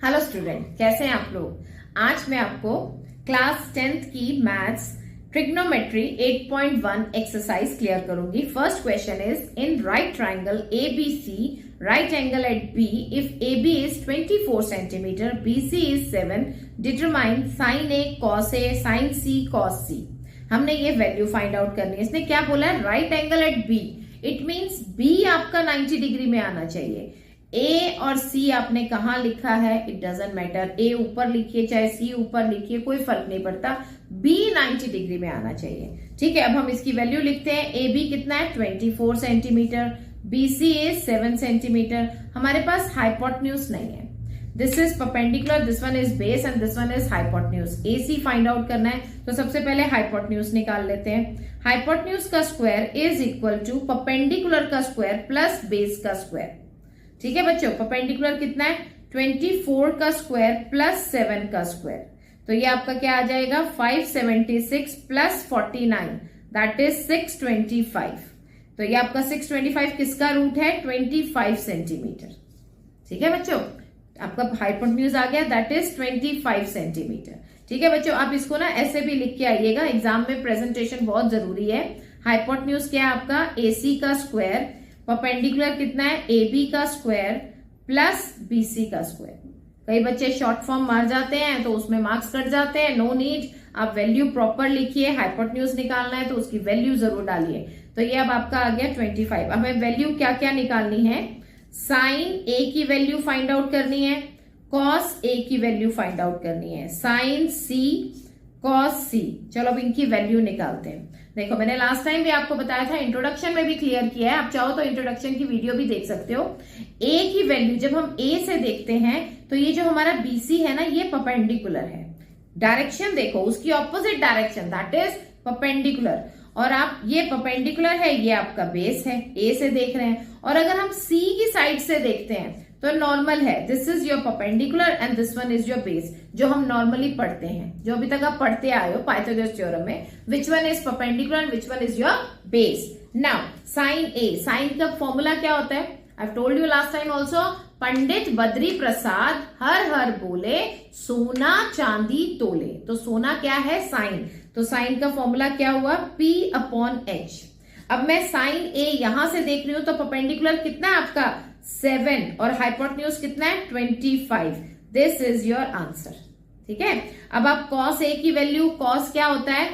Hello student, कैसे हैं आप लोग। आज मैं आपको क्लास 10th की मैथ्स ट्रिग्नोमेट्री 8.1 एक्सरसाइज क्लियर करूंगी। First question is in right triangle ABC, right angle at B, if AB is 24 centimetre, BC is 7, determine sine A cos A, sine C cos C। हमने ये value find out करनी है। इसने क्या बोला है, right angle at B, it means B आपका 90 degree में आना चाहिए। ए और सी आपने कहा लिखा है, इट डजेंट मैटर, ए ऊपर लिखिए चाहे सी ऊपर लिखिए, कोई फर्क नहीं पड़ता, बी 90 डिग्री में आना चाहिए। ठीक है, अब हम इसकी वैल्यू लिखते हैं। ए बी कितना है 24 centimetre, B C is 7 centimetre. हमारे पास हाइपोटेन्यूज नहीं है, this is perpendicular, this one is base and this one is hypotenuse. A C find out करना है तो सबसे पहले हाइपोटेन्यूज निकाल लेते हैं। हाइपोटेन्यूज का square is equal to perpendicular का स्क्वायर प्लस बेस का स्क्वायर। ठीक है बच्चों, परपेंडिकुलर कितना है 24 का स्क्वायर प्लस 7 का स्क्वायर, तो ये आपका क्या आ जाएगा 576 प्लस 49 दैट इज 625। तो ये आपका 625 किसका रूट है 25 सेंटीमीटर। ठीक है बच्चों, आपका हाइपोटेन्यूज आ गया दैट इज 25 सेंटीमीटर। ठीक है बच्चों, आप इसको ना ऐसे भी लिख के आइएगा, एग्जाम में प्रेजेंटेशन बहुत जरूरी है। हाइपोटेन्यूज क्या है आपका AC का स्क्वायर, परपेंडिकुलर कितना है AB का स्क्वायर प्लस BC का स्क्वायर। कई बच्चे शॉर्ट फॉर्म मार जाते हैं तो उसमें मार्क्स कट जाते हैं, नो नीड, आप वैल्यू प्रॉपर लिखिए। हाइपोटेन्यूज निकालना है तो उसकी वैल्यू जरूर डालिए। तो ये अब आपका आ गया 25। अब हमें वैल्यू क्या क्या निकालनी है, साइन A की वैल्यू फाइंड आउट करनी है, कॉस A की वैल्यू फाइंड आउट करनी है, साइन C कॉस C। चलो अब इनकी वैल्यू निकालते हैं। देखो मैंने लास्ट टाइम भी आपको बताया था, इंट्रोडक्शन में भी क्लियर किया है, आप चाहो तो इंट्रोडक्शन की वीडियो भी देख सकते हो। A की वैल्यू जब हम A से देखते हैं तो ये जो हमारा BC है ना, ये परपेंडिकुलर है। डायरेक्शन देखो, उसकी opposite direction that is perpendicular, और आप ये परपेंडिकुलर है, ये आपका बेस है, A से देख रहे हैं। और अगर हम C की साइड से देखते हैं तो नॉर्मल है, this is your perpendicular and this one is your base, जो हम नॉर्मली पढ़ते हैं, जो अभी तक आप पढ़ते आए हो पाइथागोरस थ्योरम में, which one is perpendicular and which one is your base. Now sine A, sine का फॉर्मूला क्या होता है, I told you last time also, Pandit Badri Prasad हर हर बोले सोना चांदी तोले। तो सोना क्या है साइन, तो साइन का फॉर्मूला क्या हुआ P/H। अब मैं साइन A यहां से देख रही हूं तो परपेंडिकुलर कितना है आपका 7 और हाइपोटेन्यूज कितना है 25। This is your answer. ठीक है, अब आप कॉस A की वैल्यू, कॉस क्या होता है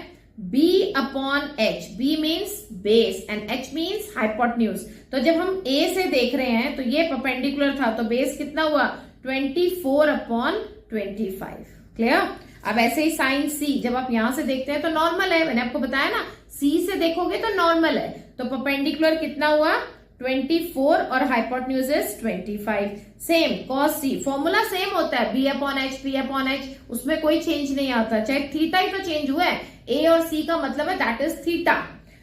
B/H, B means base and H means hypotenuse. तो जब हम A से देख रहे हैं तो ये परपेंडिकुलर था, तो बेस कितना हुआ 24/25। क्लियर। अब ऐसे ही साइन C, जब आप यहां से देखते हैं तो नॉर्मल है, मैंने आपको बताया ना, C से देखोगे तो नॉर्मल है, तो परपेंडिकुलर कितना हुआ 24 और hypotenuse is 25। Same cos C, formula same होता है B/H, P/H, उसमें कोई चेंज नहीं आता, चाहे थीटा ही तो चेंज हुआ है, A और C का मतलब है दैट इज थीटा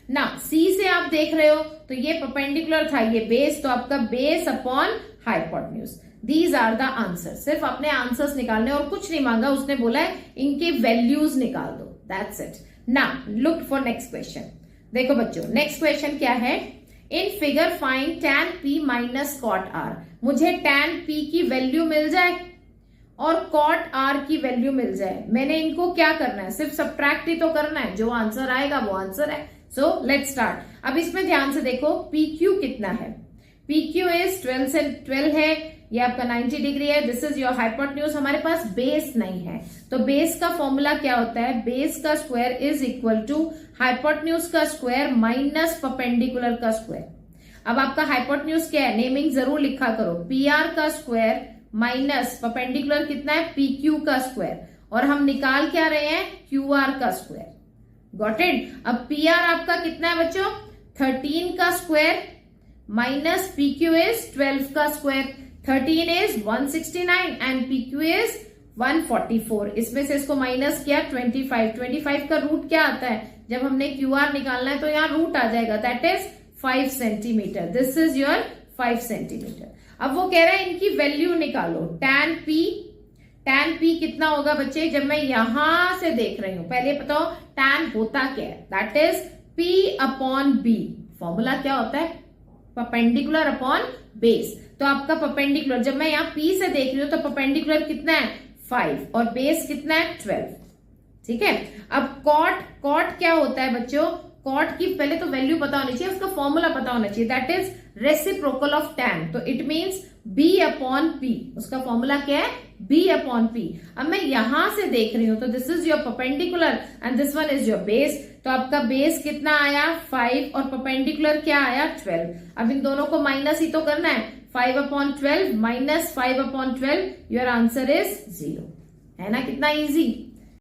ना। C से आप देख रहे हो तो ये परपेंडिकुलर था, ये बेस, तो आपका base upon hypotenuse. These are the answer. सिर्फ अपने आंसर्स निकालने और कुछ नहीं मांगा, उसने बोला है इनके वैल्यूज निकाल दो, that's it. Now look for next question. देखो बच्चों, नेक्स्ट क्वेश्चन क्या है, in figure find tan P minus cot R। मुझे tan P की वैल्यू मिल जाए और कॉट R की वैल्यू मिल जाए, मैंने इनको क्या करना है, सिर्फ सब्ट्रैक्ट ही तो करना है, जो आंसर आएगा वो आंसर है। So let's start. अब इसमें ध्यान से देखो PQ कितना है, PQ इज 12 है, ये आपका 90 डिग्री है, दिस इज योर हाइपोटेन्यूज। हमारे पास बेस नहीं है, तो बेस का फॉर्मूला क्या होता है, बेस का square is equal to hypotenuse का स्क्वायर माइनस परपेंडिकुलर का स्क्वायर। अब आपका हाइपोटेन्यूज क्या है, नेमिंग जरूर लिखा करो, PR का स्क्वायर माइनस परपेंडिकुलर कितना है PQ का स्क्वायर, और हम निकाल क्या रहे हैं QR का स्क्वायर। Got it. अब PR आपका कितना है बच्चों 13 का स्क्वायर माइनस PQ इज 12 का square, 13 is 169 and PQ is 144। इसमें से इसको माइनस किया 25 का रूट क्या आता है, जब हमने QR निकालना है तो यहाँ रूट आ जाएगा, that is 5 centimetre. This is your 5 centimetre. अब वो कह रहा है इनकी वैल्यू निकालो, tan P कितना होगा बच्चे, जब मैं यहां से देख रही हूं, पहले बताओ tan होता क्या है, दैट इज P/B। फॉर्मूला क्या होता है परपेंडिकुलर अपॉन बेस। तो आपका परपेंडिकुलर, जब मैं यहाँ P से देख रही हूं तो परपेंडिकुलर कितना है 5 और बेस कितना है 12। ठीक है, अब कॉट क्या होता है बच्चों, कॉट की पहले तो वैल्यू पता होनी चाहिए, उसका फॉर्मूला पता होना चाहिए, that is reciprocal of tan, तो it means B upon P, उसका फॉर्मूला क्या है B अपॉन P। अब मैं यहां से देख रही हूं तो this is your perpendicular and this one is your base, तो आपका बेस कितना आया 5 और परपेंडिकुलर क्या आया 12। अब इन दोनों को माइनस ही तो करना है, 5 upon 12 minus 5 upon 12, your answer is 0, है ना, कितना इजी।